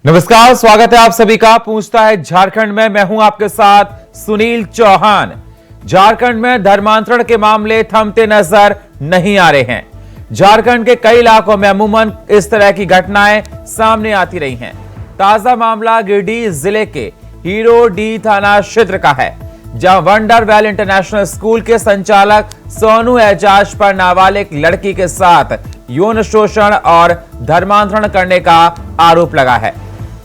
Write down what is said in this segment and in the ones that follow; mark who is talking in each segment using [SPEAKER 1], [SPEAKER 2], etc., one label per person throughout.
[SPEAKER 1] नमस्कार, स्वागत है आप सभी का। पूछता है झारखंड में, मैं हूं आपके साथ सुनील चौहान। झारखंड में धर्मांतरण के मामले थमते नजर नहीं आ रहे हैं। झारखंड के कई इलाकों में अमूमन इस तरह की घटनाएं सामने आती रही हैं। ताजा मामला गिरिडीह जिले के हीरोडीह थाना क्षेत्र का है, जहां वंडरवेल इंटरनेशनल स्कूल के संचालक सोनू एजाज पर नाबालिग लड़की के साथ यौन शोषण और धर्मांतरण करने का आरोप लगा है।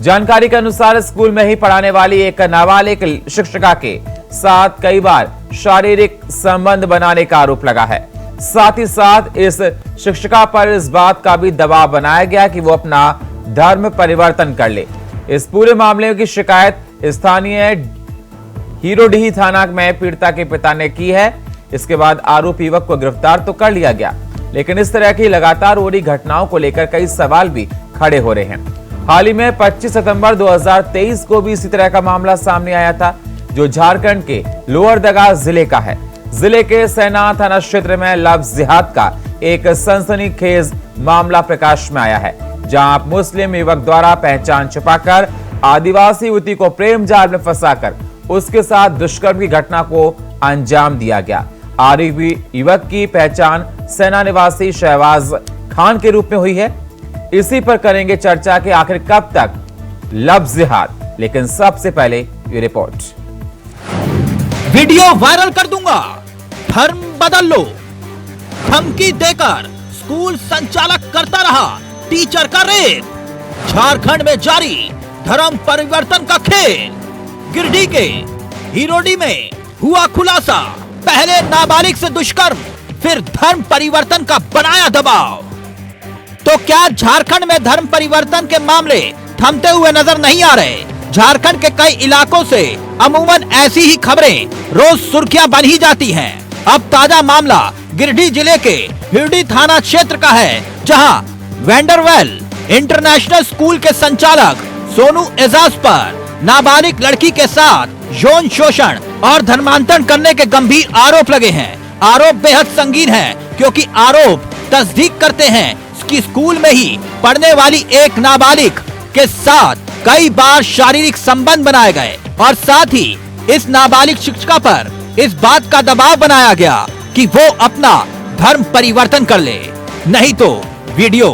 [SPEAKER 1] जानकारी के अनुसार स्कूल में ही पढ़ाने वाली एक नाबालिग शिक्षिका के साथ कई बार शारीरिक संबंध बनाने का आरोप लगा है। साथ ही साथ इस शिक्षिका पर इस बात का भी दबाव बनाया गया कि वो अपना धर्म परिवर्तन कर ले। इस पूरे मामले की शिकायत स्थानीय हीरोडीह थाना में पीड़िता के पिता ने की है। इसके बाद आरोपी युवक को गिरफ्तार तो कर लिया गया, लेकिन इस तरह की लगातार हो रही घटनाओं को लेकर कई सवाल भी खड़े हो रहे हैं। हाल ही में 25 सितंबर 2023 को भी इसी तरह का मामला सामने आया था, जो झारखंड के लोहरदगा जिले का है। जिले के सेना थाना क्षेत्र में लव जिहाद का एक सनसनीखेज मामला प्रकाश में आया है, जहां मुस्लिम युवक द्वारा पहचान छिपाकर आदिवासी युवती को प्रेम जाल में फंसाकर उसके साथ दुष्कर्म की घटना को अंजाम दिया गया। आरोपी युवक की पहचान सेना निवासी शहबाज खान के रूप में हुई है। इसी पर करेंगे चर्चा कि आखिर कब तक लव जिहाद, लेकिन सबसे पहले ये रिपोर्ट।
[SPEAKER 2] वीडियो वायरल कर दूंगा, धर्म बदल लो, धमकी देकर स्कूल संचालक करता रहा टीचर का रेप। झारखंड में जारी धर्म परिवर्तन का खेल। गिरिडीह के हीरोडीह में हुआ खुलासा, पहले नाबालिग से दुष्कर्म, फिर धर्म परिवर्तन का बनाया दबाव। तो क्या झारखंड में धर्म परिवर्तन के मामले थमते हुए नजर नहीं आ रहे? झारखंड के कई इलाकों से अमूमन ऐसी ही खबरें रोज सुर्खियां बन ही जाती हैं। अब ताजा मामला गिरिडीह जिले के हीरोडीह थाना क्षेत्र का है, जहां वंडरवेल इंटरनेशनल स्कूल के संचालक सोनू एजाज पर नाबालिग लड़की के साथ यौन शोषण और धर्मांतरण करने के गंभीर आरोप लगे हैं। आरोप बेहद संगीन है, क्योंकि आरोप तस्दीक करते हैं कि स्कूल में ही पढ़ने वाली एक नाबालिग के साथ कई बार शारीरिक संबंध बनाए गए और साथ ही इस नाबालिग शिक्षिका पर इस बात का दबाव बनाया गया कि वो अपना धर्म परिवर्तन कर ले, नहीं तो वीडियो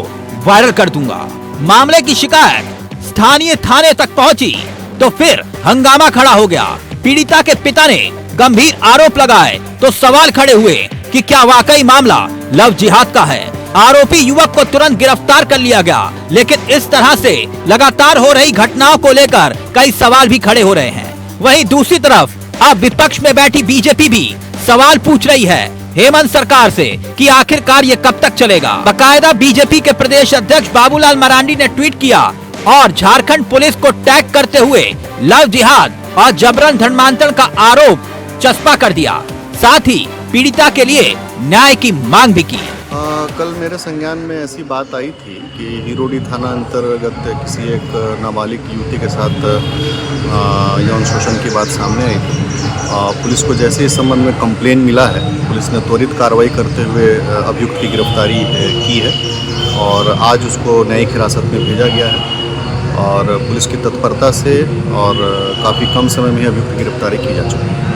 [SPEAKER 2] वायरल कर दूंगा। मामले की शिकायत स्थानीय थाने तक पहुंची तो फिर हंगामा खड़ा हो गया। पीड़िता के पिता ने गंभीर आरोप लगाए तो सवाल खड़े हुए कि क्या वाकई मामला लव जिहाद का है। आरोपी युवक को तुरंत गिरफ्तार कर लिया गया, लेकिन इस तरह से लगातार हो रही घटनाओं को लेकर कई सवाल भी खड़े हो रहे हैं। वहीं दूसरी तरफ अब विपक्ष में बैठी बीजेपी भी सवाल पूछ रही है हेमंत सरकार से कि आखिरकार ये कब तक चलेगा। बाकायदा बीजेपी के प्रदेश अध्यक्ष बाबूलाल मरांडी ने ट्वीट किया और झारखंड पुलिस को टैग करते हुए लव जिहाद और जबरन धर्मांतरण का आरोप चस्पा कर दिया। साथ ही पीड़िता के लिए न्याय की मांग भी की।
[SPEAKER 3] कल मेरे संज्ञान में ऐसी बात आई थी कि हीरोडीह थाना अंतर्गत किसी एक नाबालिग युवती के साथ यौन शोषण की बात सामने आई थी। पुलिस को जैसे इस संबंध में कंप्लेन मिला है, पुलिस ने त्वरित कार्रवाई करते हुए अभियुक्त की गिरफ्तारी की है और आज उसको न्यायिक हिरासत में भेजा गया है और पुलिस की तत्परता से और काफ़ी कम समय में अभियुक्त की गिरफ्तारी की जा चुकी है।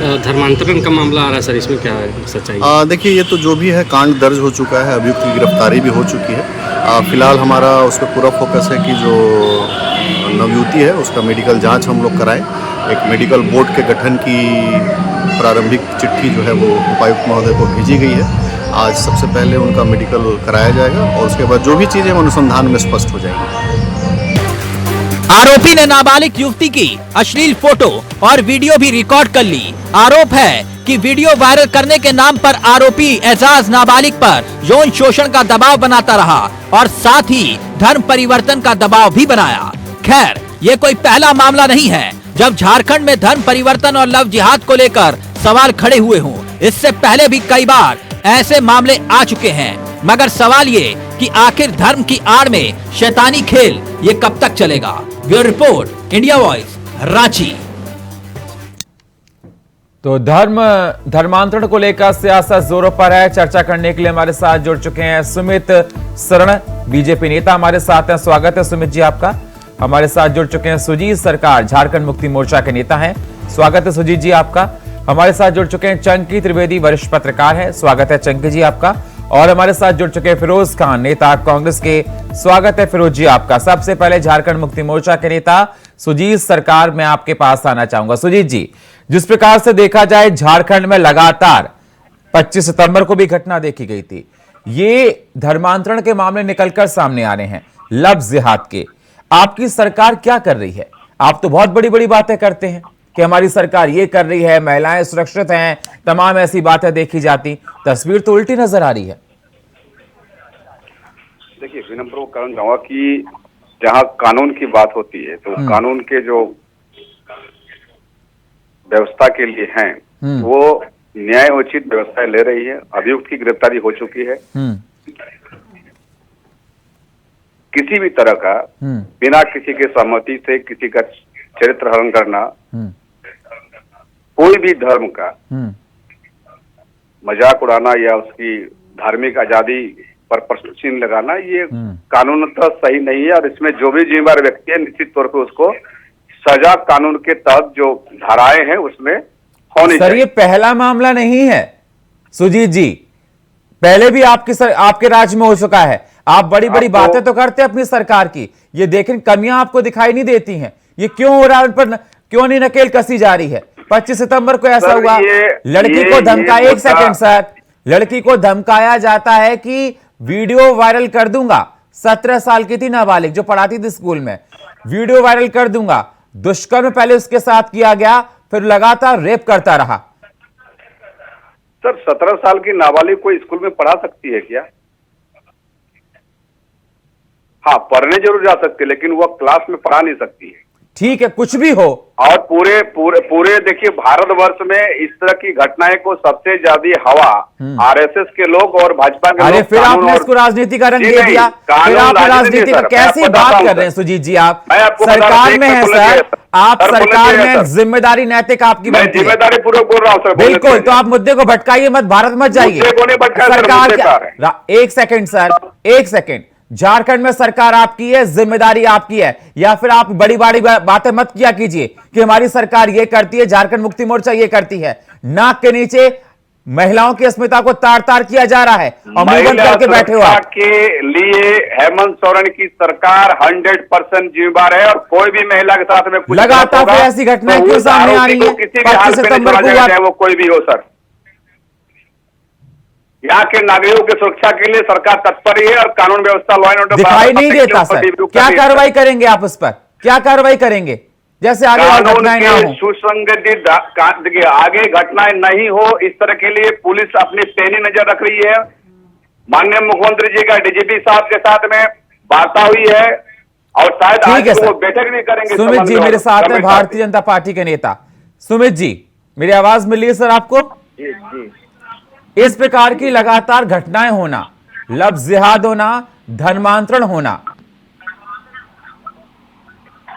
[SPEAKER 4] धर्मांतरण का मामला आ रहा है सर, इसमें क्या है सच्चाई?
[SPEAKER 3] देखिए, ये तो जो भी है कांड दर्ज हो चुका है, अभियुक्त की गिरफ्तारी भी हो चुकी है। फिलहाल हमारा उस पर पूरा फोकस है कि जो नवयुवती है उसका मेडिकल जांच हम लोग कराएं। एक मेडिकल बोर्ड के गठन की प्रारंभिक चिट्ठी जो है वो उपायुक्त महोदय को भेजी गई है। आज सबसे पहले उनका मेडिकल कराया जाएगा और उसके बाद जो भी चीज़ें अनुसंधान में स्पष्ट हो जाएंगी।
[SPEAKER 2] आरोपी ने नाबालिग युवती की अश्लील फोटो और वीडियो भी रिकॉर्ड कर ली। आरोप है कि वीडियो वायरल करने के नाम पर आरोपी एजाज नाबालिग पर यौन शोषण का दबाव बनाता रहा और साथ ही धर्म परिवर्तन का दबाव भी बनाया। खैर, ये कोई पहला मामला नहीं है जब झारखंड में धर्म परिवर्तन और लव जिहाद को लेकर सवाल खड़े हुए हों। इससे पहले भी कई बार ऐसे मामले आ चुके हैं, मगर सवाल ये कि आखिर धर्म की आड़ में शैतानी खेल ये कब तक चलेगा। Bureau report, India voice, Ranchi.
[SPEAKER 1] तो धर्मांतरण को लेकर सियासत जोरों पर है। चर्चा करने के लिए हमारे साथ जुड़ चुके हैं सुमित शरण, बीजेपी नेता हमारे साथ हैं। स्वागत है सुमित जी आपका। हमारे साथ जुड़ चुके हैं सुजीत सरकार, झारखंड मुक्ति मोर्चा के नेता हैं। स्वागत है सुजीत जी आपका। हमारे साथ जुड़ चुके हैं चंकी त्रिवेदी, वरिष्ठ पत्रकार हैं। स्वागत है चंकी जी आपका। और हमारे साथ जुड़ चुके हैं फिरोज खान, नेता कांग्रेस के। स्वागत है फिरोज जी आपका। सबसे पहले झारखंड मुक्ति मोर्चा के नेता सुजीत सरकार, मैं आपके पास आना चाहूंगा। सुजीत जी, जिस प्रकार से देखा जाए झारखंड में लगातार 25 सितंबर को भी घटना देखी गई थी, ये धर्मांतरण के मामले निकलकर सामने आ रहे हैं, लव जिहाद के। आपकी सरकार क्या कर रही है? आप तो बहुत बड़ी बड़ी बातें करते हैं कि हमारी सरकार ये कर रही है, महिलाएं सुरक्षित हैं, तमाम ऐसी बातें देखी जाती, तस्वीर तो उल्टी नजर आ रही है।
[SPEAKER 5] देखिए, विनम्र को कहना चाहूंगा कि जहाँ कानून की बात होती है तो कानून के जो व्यवस्था के लिए हैं वो न्याय उचित व्यवस्था ले रही है। अभियुक्त की गिरफ्तारी हो चुकी है। किसी भी तरह का बिना किसी के सहमति से किसी का चरित्र हरण करना, कोई भी धर्म का मजाक उड़ाना या उसकी धार्मिक आजादी पर प्रश्न चिन्ह लगाना, ये कानूनतः सही नहीं है। और इसमें जो भी जिम्मेदार व्यक्ति है, निश्चित तौर पर उसको सजा कानून के तहत जो धाराएं हैं उसमें होनी चाहिए।
[SPEAKER 1] सर, ये पहला मामला नहीं है सुजीत जी, पहले भी आपके राज्य में हो चुका है। आप बड़ी बड़ी बातें तो करते हैं अपनी सरकार की, ये देखें कमियां आपको दिखाई नहीं देती हैं। ये क्यों हो रहा है, उन पर क्यों नहीं नकेल कसी जा रही है? 25 सितंबर को ऐसा हुआ, लड़की को धमकाया, 1 सेकंड सर, लड़की को धमकाया जाता है कि वीडियो वायरल कर दूंगा। 17 साल की थी नाबालिग, जो पढ़ाती थी स्कूल में, वीडियो वायरल कर दूंगा। दुष्कर्म पहले उसके साथ किया गया, फिर लगातार रेप करता रहा।
[SPEAKER 5] सर, 17 साल की नाबालिग को स्कूल में पढ़ा सकती है क्या? हाँ, पढ़ने जरूर जा सकती है, लेकिन वह क्लास में पढ़ा नहीं सकती है।
[SPEAKER 1] ठीक है, कुछ भी हो।
[SPEAKER 5] और पूरे देखिए, भारतवर्ष में इस तरह की घटनाएं को सबसे ज्यादा हवा आरएसएस के लोग और भाजपा के लोग।
[SPEAKER 1] फिर आपने इसको राजनीति का रंग दे दिया। फिर आप राजनीति का कैसी बात कर रहे हैं सुजीत जी? आप सरकार में हैं सर, आप सरकार में, जिम्मेदारी नैतिक आपकी बनती है।
[SPEAKER 5] जिम्मेदारी पूर्वक बोल रहा हूँ सर।
[SPEAKER 1] बिल्कुल, तो आप मुद्दे को भटकाइए मत, भारत मत जाइए। सरकार, 1 सेकंड सर, 1 सेकंड, झारखंड में सरकार आपकी है, जिम्मेदारी आपकी है, या फिर आप बड़ी बड़ी बातें मत किया कीजिए कि हमारी सरकार ये करती है, झारखंड मुक्ति मोर्चा ये करती है। नाक के नीचे महिलाओं की अस्मिता को तार तार किया जा रहा है और मुंह बंद करके बैठे हो आप।
[SPEAKER 5] के लिए हेमंत सोरेन की सरकार 100% जिम्मेदार है, और कोई भी महिला के साथ में कुछ
[SPEAKER 1] लगातार फिर ऐसी घटनाएं क्यों सामने आ रही है? 25 सितंबर को हुआ,
[SPEAKER 5] वो कोई भी हो सर, यहाँ के नागरिकों की सुरक्षा के लिए सरकार तत्पर है और कानून व्यवस्था, लॉ एंड ऑर्डर
[SPEAKER 1] दिखाई नहीं देता सर। क्या कार्रवाई करेंगे आप उस पर? क्या कार्रवाई करेंगे जैसे आगे घटनाएं ना हो?
[SPEAKER 5] सुसंगठित देखिए, आगे घटनाएं नहीं हो इस तरह के लिए पुलिस अपनी पैनी नजर रख रही है। माननीय मुख्यमंत्री जी का डीजीपी साहब के साथ में वार्ता हुई है और शायद आज वो बैठक भी करेंगे।
[SPEAKER 1] सुमित जी मेरे साथ है, भारतीय जनता पार्टी के नेता। सुमित जी, मेरी आवाज मिली है सर आपको?
[SPEAKER 5] जी।
[SPEAKER 1] इस प्रकार की लगातार घटनाएं होना, लव जिहाद होना, धर्मांतरण होना,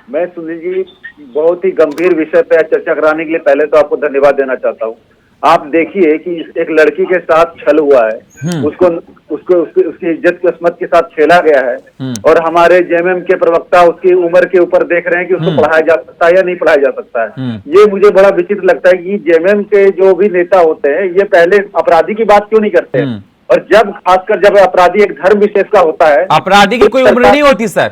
[SPEAKER 6] मैं सुनील जी बहुत ही गंभीर विषय पे चर्चा कराने के लिए पहले तो आपको धन्यवाद देना चाहता हूँ। आप देखिए कि एक लड़की के साथ छल हुआ है, उसकी इज्जत की अस्मत के साथ छेला गया है, और हमारे जेएमएम के प्रवक्ता उसकी उम्र के ऊपर देख रहे हैं कि उसको पढ़ाया जा सकता है या नहीं पढ़ाया जा सकता है। ये मुझे बड़ा विचित्र लगता है कि जेएमएम के जो भी नेता होते हैं ये पहले अपराधी की बात क्यों नहीं करते, और जब खासकर जब अपराधी एक धर्म विशेष का होता है।
[SPEAKER 1] अपराधी की कोई उम्र नहीं होती सर।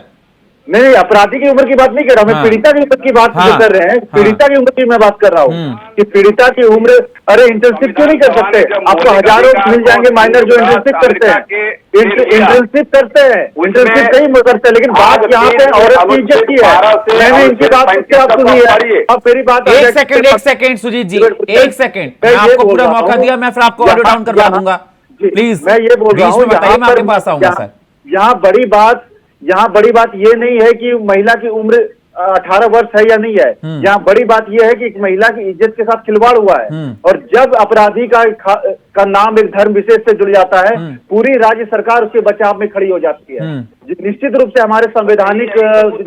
[SPEAKER 6] नहीं, अपराधी की उम्र की बात नहीं कर रहा, मैं पीड़िता की उम्र की बात कर रहे हैं। पीड़िता की उम्र की मैं बात कर रहा हूँ कि पीड़िता की उम्र, अरे इंटर्नशिप क्यों नहीं कर सकते? आपको हजारों मिल जाएंगे माइनर जो इंटर्नशिप करते हैं, इंटर्नशिप करते हैं, इंटर्नशिप नहीं करते, लेकिन बात यहाँ पे औरत की इज्जत की है। मैंने इनकी बात आप सुनी है। अब मेरी बात
[SPEAKER 1] 1 सेकंड सुजीत जी, 1 सेकंड, मैं आपको पूरा मौका दिया, मैं फिर आपको ऑडियो डाउन करवा दूंगा। प्लीज,
[SPEAKER 6] मैं ये बोल रहा हूँ,
[SPEAKER 1] मैं आपके पास आऊंगा सर।
[SPEAKER 6] यहाँ बड़ी बात ये नहीं है कि महिला की उम्र 18 वर्ष है या नहीं है। यहाँ बड़ी बात यह है कि एक महिला की इज्जत के साथ खिलवाड़ हुआ है, और जब अपराधी का का नाम एक धर्म विशेष से जुड़ जाता है, पूरी राज्य सरकार उसके बचाव में खड़ी हो जाती है। निश्चित रूप से हमारे संवैधानिक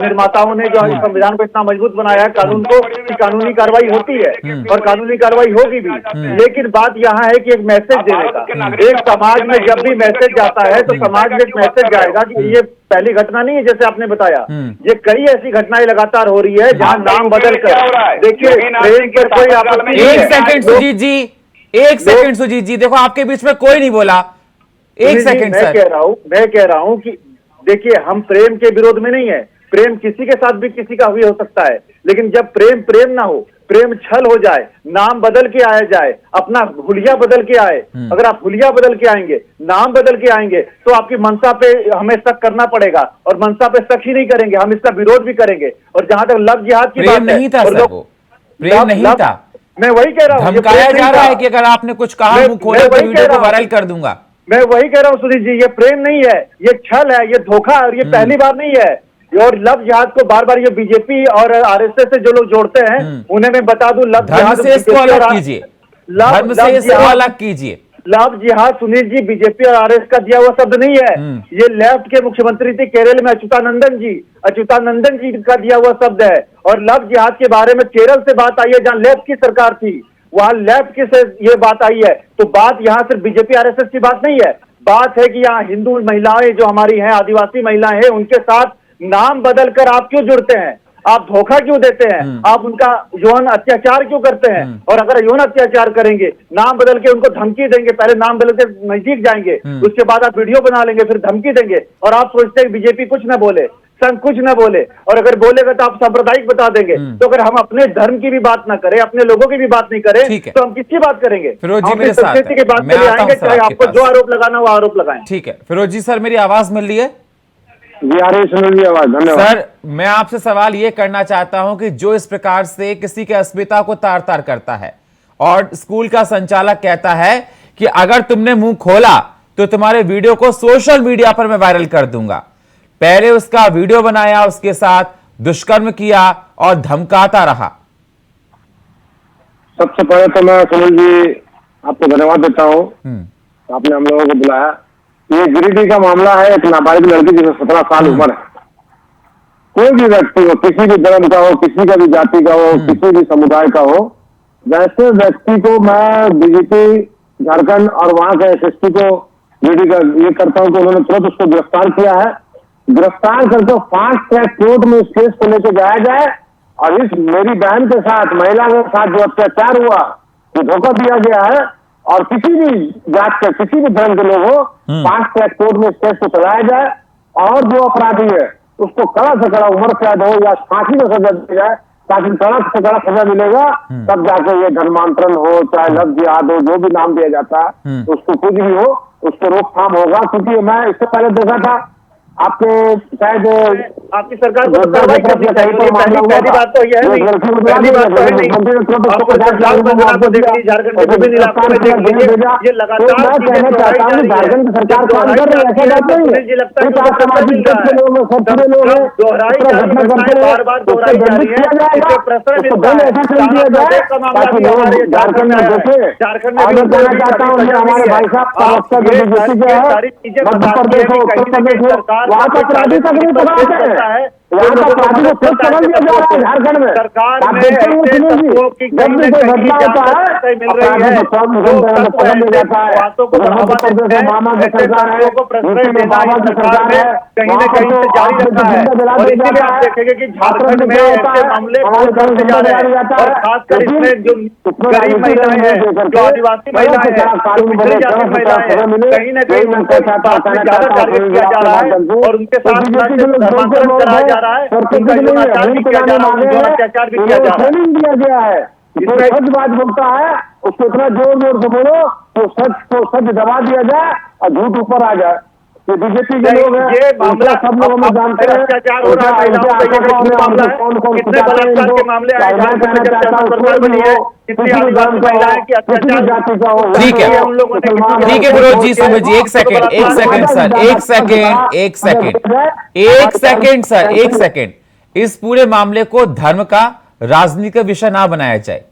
[SPEAKER 6] निर्माताओं ने जो संविधान को इतना मजबूत बनाया है, कानून को, कि कानूनी कार्रवाई होती है और कानूनी कार्रवाई होगी भी। लेकिन बात यहाँ है कि एक मैसेज देने का, एक समाज में जब भी मैसेज जाता है तो समाज में एक मैसेज जाएगा कि ये पहली घटना नहीं है, जैसे आपने बताया, ये कई ऐसी घटनाएं लगातार हो रही है जहाँ नाम बदल कर, देखिए प्रेम पर कोई आपत्ति नहीं है।
[SPEAKER 1] एक सेकंड सुजीत जी, एक सेकंड सुजीत जी, देखो आपके बीच में कोई नहीं बोला, एक सेकंड सर।
[SPEAKER 6] मैं कह रहा हूँ कि देखिए हम प्रेम के विरोध में नहीं है, प्रेम किसी के साथ भी किसी का भी हो सकता है, लेकिन जब प्रेम ना हो, प्रेम छल हो जाए, नाम बदल के आया जाए, अपना हुलिया बदल के आए, अगर आप हुलिया बदल के आएंगे, नाम बदल के आएंगे, तो आपकी मनसा पे हमें शक करना पड़ेगा, और मनसा पे शक ही नहीं करेंगे, हम इसका विरोध भी करेंगे। और जहां तक लव जिहाद की बात
[SPEAKER 1] नहीं था सर, वो प्रेम नहीं था,
[SPEAKER 6] मैं वही कह रहा हूँ,
[SPEAKER 1] धमकाया जा रहा है कि अगर आपने कुछ कहा मुंह खोले तो वीडियो को वायरल कर दूंगा।
[SPEAKER 6] मैं वही कह रहा हूँ सुनील जी, ये प्रेम नहीं है, ये छल है, ये धोखा, और ये पहली बार नहीं है। और लव जिहाद को बार बार ये बीजेपी और आरएसएस से जो लोग जोड़ते हैं, उन्हें मैं बता दूं, लव जिहाद
[SPEAKER 1] से इसको अलग कीजिए, धर्म से इसको अलग कीजिए।
[SPEAKER 6] लव जिहाद सुनील जी बीजेपी और आरएसएस का दिया हुआ शब्द नहीं है, ये लेफ्ट के मुख्यमंत्री थे केरल में अच्युतानंदन जी का दिया हुआ शब्द है। और लव जिहाद के बारे में केरल से बात आई है, जहां लेफ्ट की सरकार थी, वहां लेफ्ट की से ये बात आई है। तो बात यहाँ सिर्फ बीजेपी आरएसएस की बात नहीं है, बात है कि यहाँ हिंदू महिलाएं जो हमारी हैं, आदिवासी महिलाएं हैं, उनके साथ नाम बदलकर आप क्यों जुड़ते हैं, आप धोखा क्यों देते हैं, आप उनका यौन अत्याचार क्यों करते हैं। और अगर यौन अत्याचार करेंगे, नाम बदल के उनको धमकी देंगे, पहले नाम बदल के नजदीक जाएंगे, उसके बाद आप वीडियो बना लेंगे, फिर धमकी देंगे, और आप सोचते हैं बीजेपी कुछ न बोले, संघ कुछ न बोले, और अगर बोलेगा तो आप सांप्रदायिक बता देंगे। तो अगर हम अपने धर्म की भी बात ना करें, अपने लोगों की भी बात नहीं करें, तो हम किसकी बात करेंगे? हम संस्कृति की बात के लिए आएंगे, चाहे आपको जो आरोप लगाना वो आरोप लगाएं।
[SPEAKER 1] ठीक है फिरोज जी, सर मेरी आवाज मिल रही है?
[SPEAKER 7] जी आ रही, सुन ली आवाज, धन्यवाद।
[SPEAKER 1] सर मैं आपसे सवाल ये करना चाहता हूं कि जो इस प्रकार से किसी के अस्मिता को तार तार करता है और स्कूल का संचालक कहता है कि अगर तुमने मुंह खोला तो तुम्हारे वीडियो को सोशल मीडिया पर मैं वायरल कर दूंगा, पहले उसका वीडियो बनाया, उसके साथ दुष्कर्म किया और धमकाता रहा।
[SPEAKER 7] सबसे पहले तो मैं सुनील जी आपको धन्यवाद देता हूँ, आपने हम लोगों को बुलाया। ये गिरिडीह का मामला है, एक नाबालिग लड़की जिसे 17 साल उम्र है। कोई भी व्यक्ति हो, किसी भी धर्म का हो, किसी का भी जाति का हो, किसी भी समुदाय का हो, वैसे व्यक्ति को मैं बीजेपी झारखंड और वहां के एसएसपी को ये करता हूँ कि उन्होंने तुरंत उसको गिरफ्तार किया है। गिरफ्तार करके फास्ट ट्रैक कोर्ट में इस केस को लेकर जाया जाए, और इस मेरी बहन के साथ, महिला के साथ जो अत्याचार हुआ, जो धोखा दिया गया है, और किसी भी जात के, किसी भी धर्म के लोग हो, फास्ट ट्रैक कोर्ट में इस केस को चलाया जाए, और जो अपराधी है उसको कड़ा से कड़ा उम्र कैद हो या फांसी में सजा दी जाए, ताकि कड़ा से कड़ा सजा मिलेगा, तब जाके ये धर्मांतरण हो, चाहे लव जिहाद हो, जो भी नाम दिया जाता है, उसको कुछ भी हो, उसको रोकथाम होगा। क्योंकि मैं इससे पहले देखा था, आपके शायद
[SPEAKER 6] आपकी सरकार को कार्रवाई करनी चाहिए। पहली बात तो यह है, पहली बात तो है नहीं, आपको देख लीजिए झारखंड के विभिन्न इलाकों में देख लीजिए, ये लगातार
[SPEAKER 7] कहना चाहता हूँ झारखंड की सरकार काम कर रही है, ऐसा बात नहीं है।
[SPEAKER 6] लगता है
[SPEAKER 7] सामाजिक लोग
[SPEAKER 6] दोहराई बार बार दोहराई जा रही है, इससे प्रश्न
[SPEAKER 7] ऐसा कर दिया जाए ताकि लोग झारखंड में देखे।
[SPEAKER 6] झारखंड में
[SPEAKER 7] कहना चाहता हूँ हमारे भाई साहब
[SPEAKER 6] सारी चीजें
[SPEAKER 7] मध्य प्रदेश हो, उत्तर प्रदेश हो, वहाँ का अपराधी तक नहीं पकड़ा है, वहाँ का अपराधी को खुद पकड़ लिया जा रहा है झारखंड में। आप देखते हैं सुनील जी, जब भी कोई घटना होता है अपराधी को पकड़ लिया जाता है। मध्य प्रदेश में मामा की सरकार है, यूपी में बाबा की सरकार है,
[SPEAKER 6] कहीं न कहीं से जारी रहता है। और इसलिए आप देखेंगे कि झारखंड में ऐसे मामले बहुत बढ़ते जा रहे हैं, और खासकर इसमें जो गरीब महिलाएं हैं, जो आदिवासी महिलाएं हैं, जो पिछड़ी जाति महिलाएं हैं, कहीं न कहीं उनको ज्यादा टारगेट किया जा रहा है, और उनके साथ धर्मांतरण कराया जा रहा है, उनका यौनाचार भी किया जा रहा है, उनका अत्याचार भी किया जा रहा है।
[SPEAKER 7] ट्रेनिंग दिया गया है, इसमें सच बात बोलता है उसको इतना जोर जोर से बोलो तो सच दबा दिया जाए और झूठ ऊपर आ जाए। ये बीजेपी के लोग हैं,
[SPEAKER 6] ये मामला
[SPEAKER 7] सब लोग हमें जानते हैं,
[SPEAKER 6] अत्याचार हो रहा है,
[SPEAKER 7] कौन कौन
[SPEAKER 6] कितने बलात्कार के मामले आए,
[SPEAKER 1] ठीक है फिरोज जी, सुमित जी, एक सेकंड सर, एक सेकंड। इस पूरे मामले को धर्म का राजनीति का विषय ना बनाया जाए,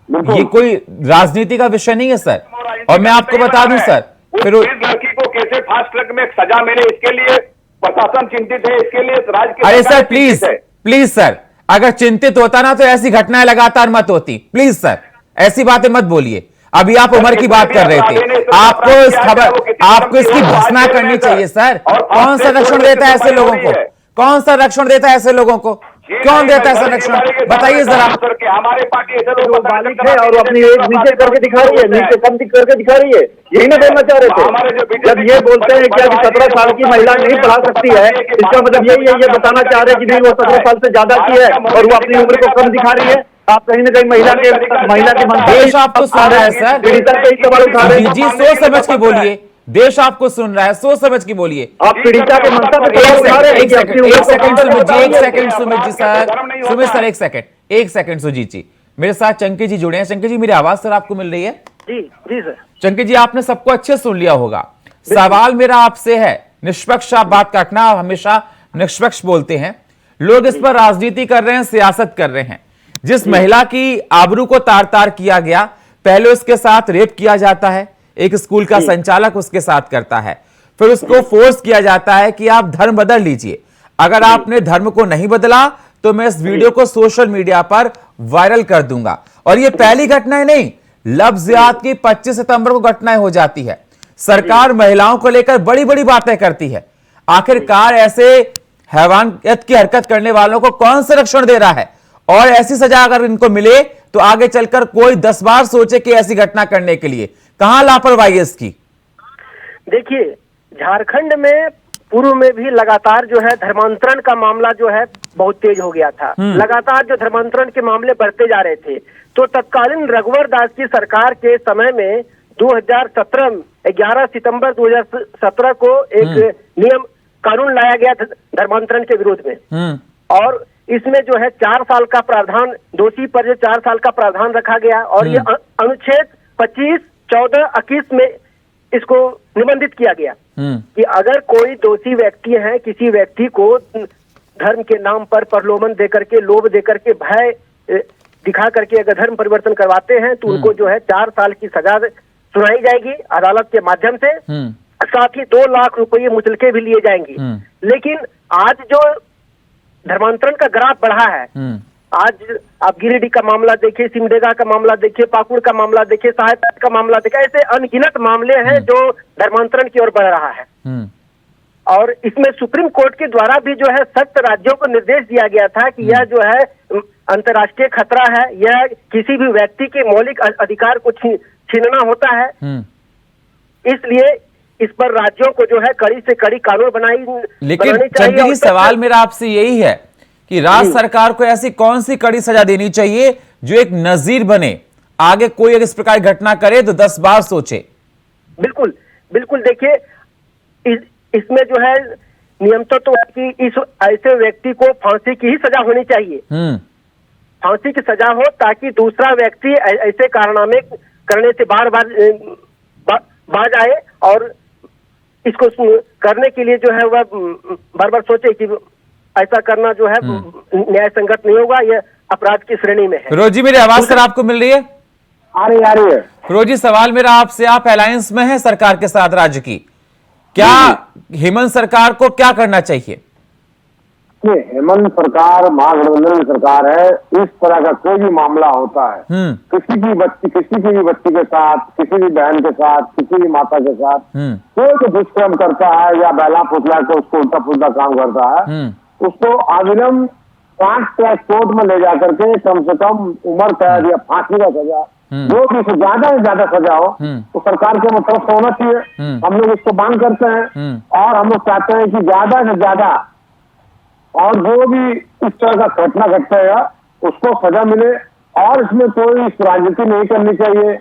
[SPEAKER 1] ये कोई राजनीति का विषय नहीं है सर। और मैं आपको बता दूं सर,
[SPEAKER 5] फिर लड़की को कैसे फास्ट ट्रैक में सजा मिले, इसके लिए प्रशासन चिंतित है, इसके लिए राज्य की
[SPEAKER 1] अरे
[SPEAKER 5] सरकार
[SPEAKER 1] सर प्लीज
[SPEAKER 5] चिंतित है।
[SPEAKER 1] प्लीज सर, अगर चिंतित होता ना तो ऐसी घटनाएं लगातार मत होती। प्लीज सर ऐसी बातें मत बोलिए। अभी आप उम्र की बात कर रहे थे, आपको इस खबर, आपको इसकी भर्त्सना करनी चाहिए सर। कौन सा रक्षण देता है ऐसे लोगों को? कौन सा रक्षण देता है ऐसे लोगों को? क्यों देता है संरक्षण? बताइए जरा।
[SPEAKER 5] हमारे पार्टी ऐसे लोग
[SPEAKER 6] बालिक है और अपनी एज नीचे करके दिखा रही है, नीचे कम करके दिखा रही है, यही ना बोलना चाह रहे थे। जब ये बोलते हैं कि अभी 17 साल की महिला नहीं पढ़ा सकती है, इसका मतलब यही है, ये बताना चाह रहे हैं कि नहीं वो 17 साल से ज्यादा की है और वो अपनी उम्र को कम दिखा रही है। आप कहीं ना कहीं महिला के मन
[SPEAKER 1] देश आपको सुन रहा है सर।
[SPEAKER 6] पीड़िता के ही सवाल उठा रहे हैं।
[SPEAKER 1] जी सोच समझ के बोलिए, देश आपको सुन रहा है, सोच समझ के बोलिए।
[SPEAKER 6] आप पीड़िता के मनसा पे सवाल उठा रहे हैं।
[SPEAKER 1] एक सेकंड सुमित जी, एक second Sumit ji sir, Sumit sir एक सेकंड सुजीत जी, मेरे साथ चंकी जी जुड़े हैं। चंकी जी मेरी आवाज सर आपको मिल रही है?
[SPEAKER 6] जी जी सर।
[SPEAKER 1] चंकी जी आपने सबको अच्छे सुन लिया होगा। सवाल मेरा आपसे है, निष्पक्ष आप बात काटना, आप हमेशा निष्पक्ष बोलते हैं। लोग इस पर राजनीति कर रहे हैं, सियासत कर रहे हैं। जिस महिला की आबरू को तार तार किया गया, पहले उसके साथ रेप किया जाता है, एक स्कूल का संचालक उसके साथ करता है, फिर उसको फोर्स किया जाता है कि आप धर्म बदल लीजिए। अगर आपने धर्म को नहीं बदला तो मैं इस वीडियो को सोशल मीडिया पर वायरल कर दूंगा। और ये पहली घटनाएं नहीं, लफ्ज़ियात की 25 सितंबर को घटनाएं हो जाती है। सरकार महिलाओं को लेकर बड़ी बड़ी बातें करती है। आखिरकार ऐसे हैवानियत की हरकत करने वालों को कौन संरक्षण दे रहा है? और ऐसी सजा अगर इनको मिले तो आगे चलकर कोई 10 बार सोचे कि ऐसी घटना करने के लिए। कहां लापरवाही है इसकी?
[SPEAKER 8] देखिए, झारखंड में पूर्व में भी लगातार जो है धर्मांतरण का मामला जो है बहुत तेज हो गया था। लगातार जो धर्मांतरण के मामले बढ़ते जा रहे थे, तो तत्कालीन रघुवर दास की सरकार के समय में 2017 11 सितंबर 2017 को एक नियम कानून लाया गया धर्मांतरण के विरोध में, और इसमें जो है 4 साल का प्रावधान, दोषी पर जो 4 साल का प्रावधान रखा गया, और ये अनुच्छेद 25, 14, 21 में इसको निबंधित किया गया कि अगर कोई दोषी व्यक्ति है, किसी व्यक्ति को धर्म के नाम पर प्रलोभन देकर के, लोभ देकर के, भय दिखा करके अगर धर्म परिवर्तन करवाते हैं तो उनको जो है 4 साल की सजा सुनाई जाएगी अदालत के माध्यम से। साथ ही 2 लाख रुपये मुचलके भी लिए जाएंगे। लेकिन आज जो धर्मांतरण का ग्राफ बढ़ा है, आज आप गिरिडीह का मामला देखिए, सिमडेगा का मामला देखिए, पाकुड़ का मामला देखिए, साहेबगंज का मामला देखिए, ऐसे अनगिनत मामले हैं जो धर्मांतरण की ओर बढ़ रहा है। और इसमें सुप्रीम कोर्ट के द्वारा भी जो है सख्त राज्यों को निर्देश दिया गया था कि यह जो है अंतर्राष्ट्रीय खतरा है, यह किसी भी व्यक्ति के मौलिक अधिकार को छीनना होता है। इसलिए इस पर राज्यों को जो है कड़ी से कड़ी कानून
[SPEAKER 1] लेकिन चंकी जी सवाल मेरा आपसे यही है कि राज्य सरकार को ऐसी कौन सी कड़ी सजा देनी चाहिए जो एक नजीर बने, आगे कोई अगर इस प्रकार घटना करे तो 10 बार सोचे।
[SPEAKER 8] बिल्कुल बिल्कुल। देखिए, इसमें जो है नियम तो कि इस ऐसे व्यक्ति को फांसी की ही सजा होनी चाहिए। फांसी की सजा हो ताकि दूसरा व्यक्ति ऐसे कारनामे करने से बार बाज आए और इसको करने के लिए जो है वह बार बार सोचे कि ऐसा करना जो है न्याय संगत नहीं होगा, यह अपराध की श्रेणी में है।
[SPEAKER 1] फिरोज जी मेरी आवाज सर आपको मिल रही है?
[SPEAKER 7] आ रही है।
[SPEAKER 1] फिरोज जी सवाल मेरा आपसे, आप अलायंस में हैं सरकार के साथ राज्य की, क्या हेमंत सरकार को क्या करना चाहिए?
[SPEAKER 7] हेमंत सरकार महागठबंधन सरकार है, इस तरह का कोई भी मामला होता है, किसी की भी बच्ची के साथ, किसी भी बहन के साथ, किसी भी माता के साथ कोई तो दुष्कर्म करता है या बैला फुसला के उसको उल्टा पुल्टा काम करता है, उसको अविलंब 5 ट्रैक कोर्ट में ले जाकर के कम से कम उम्र कैद या फांसी का सजा, जो भी ज्यादा से ज्यादा सजा हो तो सरकार के तरफ से होना चाहिए। हम लोग इसको मांग करते हैं और हम लोग चाहते हैं कि ज्यादा से ज्यादा और जो भी इस तरह का घटना घटता है उसको सजा मिले, और इसमें कोई राजनीति नहीं करनी चाहिए,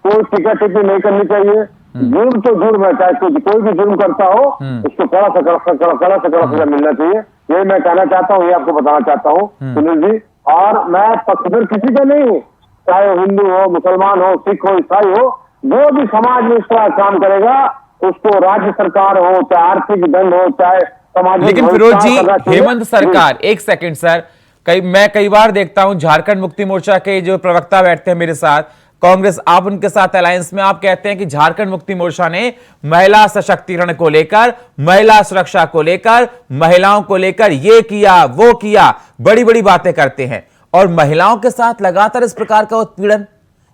[SPEAKER 7] कोई टिका टिप्पणी नहीं करनी चाहिए। जुर्म तो जुर्म है, चाहे कोई भी जुर्म करता हो उसको कड़ा से कड़ा सजा मिलना चाहिए। ये मैं कहना चाहता हूँ, ये आपको बताना चाहता हूँ सुनील जी। और मैं पक्षधर किसी का नहीं हूँ, चाहे हिंदू हो, मुसलमान हो, सिख हो, ईसाई हो, जो भी समाज में इस तरह काम करेगा उसको राज्य सरकार हो, चाहे आर्थिक दंड हो, चाहे
[SPEAKER 1] लेकिन फिरोज जी हेमंत सरकार, एक सेकंड सर, मैं कई बार देखता हूं झारखंड मुक्ति मोर्चा के जो प्रवक्ता बैठते हैं मेरे साथ, कांग्रेस आप उनके साथ अलायंस में, आप कहते हैं कि झारखंड मुक्ति मोर्चा ने महिला सशक्तिकरण को लेकर, महिला सुरक्षा को लेकर, महिलाओं को लेकर ये किया वो किया, बड़ी बड़ी बातें करते हैं, और महिलाओं के साथ लगातार इस प्रकार का उत्पीड़न,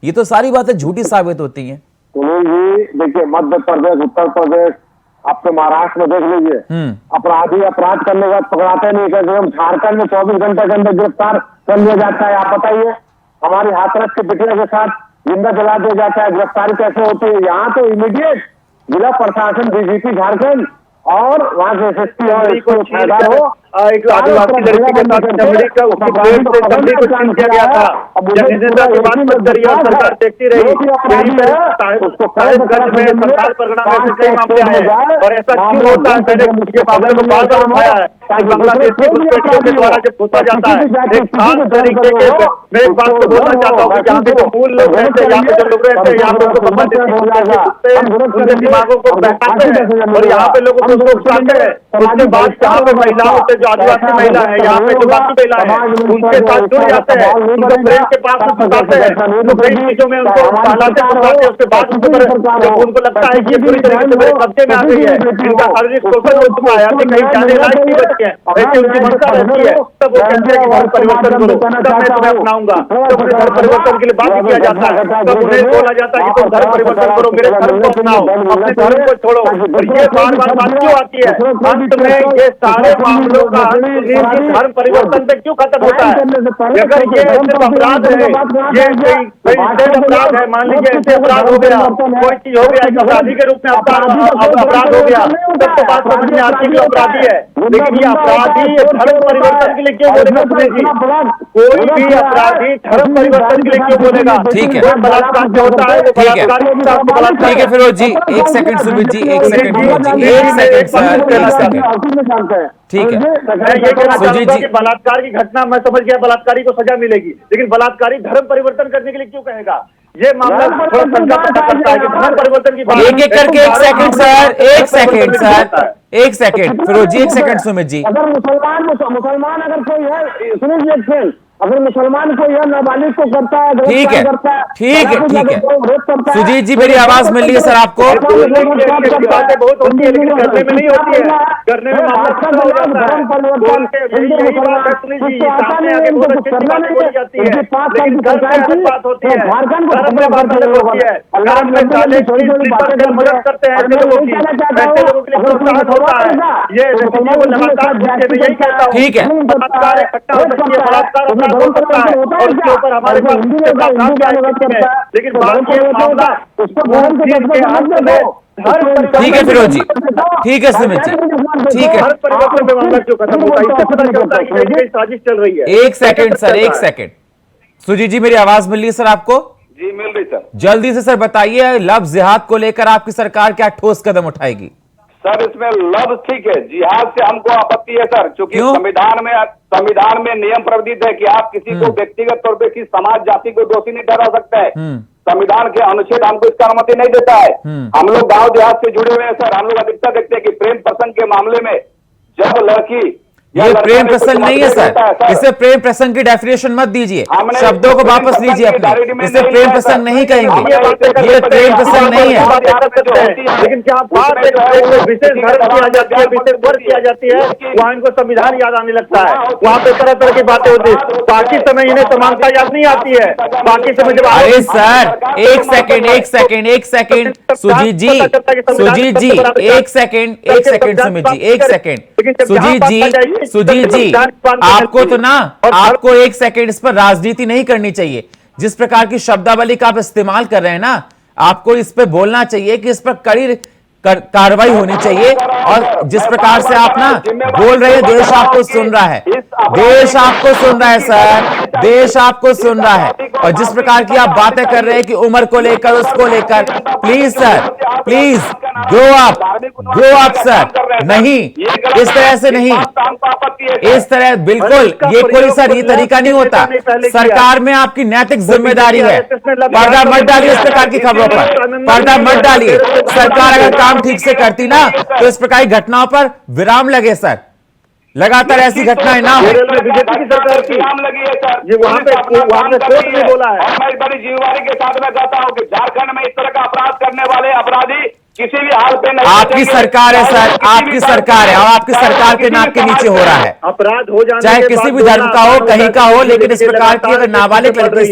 [SPEAKER 1] ये तो सारी बातें झूठी साबित होती हैं।
[SPEAKER 7] सुनील जी देखिए, मध्य प्रदेश, उत्तर प्रदेश, आपके महाराष्ट्र में देख लीजिए, अपराधी अपराध करने का पकड़ाते नहीं, कहते हम झारखंड में 24 घंटे के अंदर गिरफ्तार कर लिया जाता है। आप बताइए, हमारी हाथरस के पिटिया के साथ जिंदा जला दिया जाता है, गिरफ्तारी कैसे होती है? यहाँ तो इमीडिएट जिला प्रशासन, डीजीपी झारखंड और वहाँ से एसएसपी और इसको ठेकेदार हो,
[SPEAKER 6] एक आदिवासी लड़की के साथ चमड़ी का उसकी प्लेट से चमड़ी को छीन किया गया था। जनता की बात पर करिए और सरकार देखती रही। साहिबगंज में, संथाल परगना में कई मामले आए, और ऐसा क्यों होता है? मैंने उसके मामले को बार बार उठाया है। बांग्लादेश की घुसपैठियों के द्वारा जब पूछा जाता है, एक खास तरीके के मैं एक बात को बोलना चाहता हूँ, जहाँ पे जो मूल लोग रहते हैं, यहाँ पे जो लोग रहते हैं, यहाँ पे उनको उनके दिमागों को बहकाते हैं और यहाँ पे लोगों को उकसाते हैं। उसके बाद यहाँ पे महिलाओं से, जो आदिवासी महिला है, यहाँ पे जो बाकी महिला है, उनके साथ जुड़ जाते हैं, उनको प्रेम के पास उठाते हैं, उनको कई चीजों में उनको सहलाते उठाते हैं। उसके बाद जब उनको लगता है कि ये पूरी तरीके से मेरे कब्जे में आ गई है, इनका शारीरिक शोषण हो चुका है, अपनी कहीं जाने लायक नहीं बची है, ऐसी उनकी मंशा रहती है, तब वो कहते हैं कि धर्म परिवर्तन करो, तब मैं तुम्हें अपनाऊंगा। तब उन्हें धर्म परिवर्तन के लिए बात किया जाता है, तब उन्हें बोला जाता है कि तुम धर्म परिवर्तन करो, मेरे धर्म को अपनाओ, अपने धर्म को छोड़ो। और ये बार बार बात क्यों आती है? अंत में ये सारे मामलों का धर्म परिवर्तन पे क्यों खत्म होता है? अगर ये सिर्फ अपराध है, ये अपराध है, मान लीजिए ऐसे अपराध हो गया, कोई चीज हो गया, अपराधी के रूप में अपराध हो गया, तब तो बात समझ में आती है कि अपराधी है। लेकिन ये अपराधी धर्म परिवर्तन के लिए क्यों बोलेगा? कोई भी अपराधी धर्म परिवर्तन के लिए क्यों बोलेगा?
[SPEAKER 1] ठीक है,
[SPEAKER 6] बलात्कार जो होता है,
[SPEAKER 1] ठीक है फिरोज जी, एक सेकंड सुमित जी, एक सेकंड फिरोज जी, एक सेकंड सर, एक सेकंड, ठीक है।
[SPEAKER 6] मैं ये कहना चाहूंगा कि बलात्कार की घटना, मैं समझ गया बलात्कारी को सजा मिलेगी, लेकिन बलात्कारी धर्म परिवर्तन करने के लिए क्यों कहेगा? ये मामला थोड़ा शंका पैदा करता है कि धर्म परिवर्तन की बात
[SPEAKER 1] एक एक करके, एक सेकंड सर, एक सेकंड सर, एक सेकंड फिरोज जी, एक सेकंड सुमित जी।
[SPEAKER 7] अगर मुसलमान अगर कोई है, सुनिए जी एक सेकंड, अगर मुसलमान कोई है नाबालिग को करता है,
[SPEAKER 1] ठीक है, ठीक है, ठीक है। सुजीत जी मेरी आवाज मिल रही है सर आपको?
[SPEAKER 6] बातें बहुत होती है, लेकिन करने में नहीं होती है, करने में बात होती है, मदद करते हैं ऐसे लोगों की, ऐसे लोगों के लिए प्रोत्साहन होता है। ये लगातार यही कहता हूँ,
[SPEAKER 1] ठीक है,
[SPEAKER 6] बलात्कार इकट्ठा हो सकती है, बलात्कार हो सकता है और उसके ऊपर हमारे पास लेकिन बात ये मामला
[SPEAKER 1] ठीक है फिरोज जी, ठीक है सुमित जी, ठीक है।
[SPEAKER 6] परिवर्तन में मामला क्यों खत्म होता है? इससे पता चलता है कि कहीं साजिश चल रही है।
[SPEAKER 1] एक सेकंड सर, एक सेकंड। सुजीत जी मेरी आवाज मिल रही है सर आपको?
[SPEAKER 5] जी मिल रही सर।
[SPEAKER 1] जल्दी से सर बताइए, लव जिहाद को लेकर आपकी सरकार क्या ठोस कदम उठाएगी?
[SPEAKER 5] सर इसमें लव ठीक है, जिहाद से हमको आपत्ति है सर, क्योंकि संविधान में नियम प्रावधान है कि आप किसी को व्यक्तिगत तौर पे किसी समाज जाति को दोषी नहीं ठहरा सकते हैं। संविधान के अनुच्छेद हमको इसका अनुमति नहीं देता है। हम लोग गांव देहात से जुड़े हुए हैं सर, हम लोग अधिकतर देखते हैं कि प्रेम प्रसंग के मामले में जब लड़की,
[SPEAKER 1] ये प्रेम प्रसंग नहीं है सर, इसे प्रेम प्रसंग की डेफिनेशन मत दीजिए, शब्दों को वापस लीजिए अपने, इसे प्रेम प्रसंग नहीं कहेंगे, ये प्रेम प्रसंग नहीं है।
[SPEAKER 6] लेकिन क्या बात विशेष धर्म किया जाती है, विशेष वर्ग किया जाती है, वहाँ इनको संविधान याद आने लगता है, वहाँ पे तरह तरह की बातें होती है, बाकी समय इन्हें समानता याद नहीं आती है। बाकी समय जब
[SPEAKER 1] अरे सर एक सेकंड, एक सेकंड, एक सेकंड सुजीत जी, सुजीत जी एक सेकंड, एक सेकंड सुमित जी, एक सेकंड सुजीत जी, सुजीत जी आपको तो ना, आपको एक सेकंड इस पर राजनीति नहीं करनी चाहिए। जिस प्रकार की शब्दावली का आप इस्तेमाल कर रहे हैं ना, आपको इस पे बोलना चाहिए कि इस पर कड़ी कार्रवाई होनी चाहिए। और जिस प्रकार से आप ना बोल रहे हैं, देश आपको सुन रहा है, देश आपको सुन रहा है सर, देश आपको सुन रहा है। और जिस प्रकार की आप बातें कर रहे हैं कि उम्र को लेकर, उसको लेकर, प्लीज सर, प्लीज गो आप सर, नहीं इस तरह से नहीं, इस तरह बिल्कुल ये कोई सर ये तरीका नहीं होता। सरकार में आपकी नैतिक जिम्मेदारी है, पर्दा मत डालिए इस प्रकार की खबरों पर, पर्दा मत डालिए। सरकार अगर काम ठीक से करती ना तो इस प्रकार की घटनाओं पर विराम लगे सर। लगातार ऐसी घटनाएं ना हो।
[SPEAKER 6] केरल में बीजेपी की सरकार थी,
[SPEAKER 5] लगी है सर,
[SPEAKER 6] ये वहाँ पे कोर्ट में बोला है।
[SPEAKER 5] और मैं बड़ी जिम्मेदारी के साथ में कहता हूँ कि झारखंड में इस तरह का अपराध करने वाले अपराधी किसी भी हाल पे नहीं
[SPEAKER 1] आपकी
[SPEAKER 5] बचेंगे।
[SPEAKER 1] सरकार है सर, आपकी सरकार है और आपकी सरकार के नाक के नीचे हो रहा है।
[SPEAKER 6] अपराध हो जाने
[SPEAKER 1] चाहे
[SPEAKER 6] के
[SPEAKER 1] किसी
[SPEAKER 6] बाद
[SPEAKER 1] भी धर्म का हो,
[SPEAKER 6] बोलना
[SPEAKER 1] कहीं का हो,
[SPEAKER 6] आसान
[SPEAKER 1] लेकिन इस
[SPEAKER 6] होता है,
[SPEAKER 1] प्रकार की अगर नाबालिग लड़की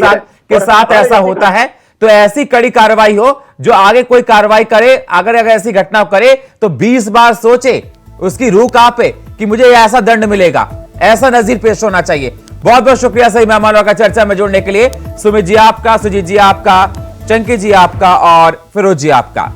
[SPEAKER 1] के साथ ऐसा होता है तो ऐसी कड़ी कार्रवाई हो, जो आगे कोई कार्रवाई करे, अगर ऐसी घटना करे तो 20 बार सोचे, उसकी रूह कांपे कि मुझे ऐसा दंड मिलेगा, ऐसा नजीर पेश होना चाहिए। बहुत बहुत शुक्रिया सही मेहमानों का चर्चा में जुड़ने के लिए। सुमित जी आपका, सुजीत जी आपका, चंकी जी आपका और फिरोज जी आपका।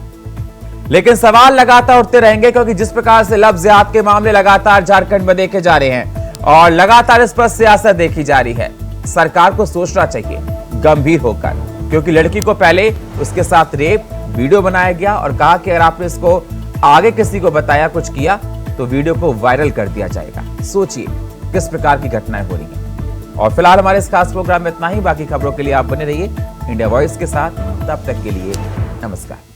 [SPEAKER 1] लेकिन सवाल लगातार उठते रहेंगे, क्योंकि जिस प्रकार से लव जिहाद के मामले लगातार झारखंड में देखे जा रहे हैं और लगातार इस पर सियासत देखी जा रही है, सरकार को सोचना चाहिए गंभीर होकर, क्योंकि लड़की को पहले उसके साथ रेप वीडियो बनाया गया और कहा कि अगर आपने इसको आगे किसी को बताया, कुछ किया तो वीडियो को वायरल कर दिया जाएगा। सोचिए किस प्रकार की घटनाएं हो रही हैं। और फिलहाल हमारे इस खास प्रोग्राम में इतना ही। बाकी खबरों के लिए आप बने रहिए इंडिया वॉइस के साथ। तब तक के लिए नमस्कार।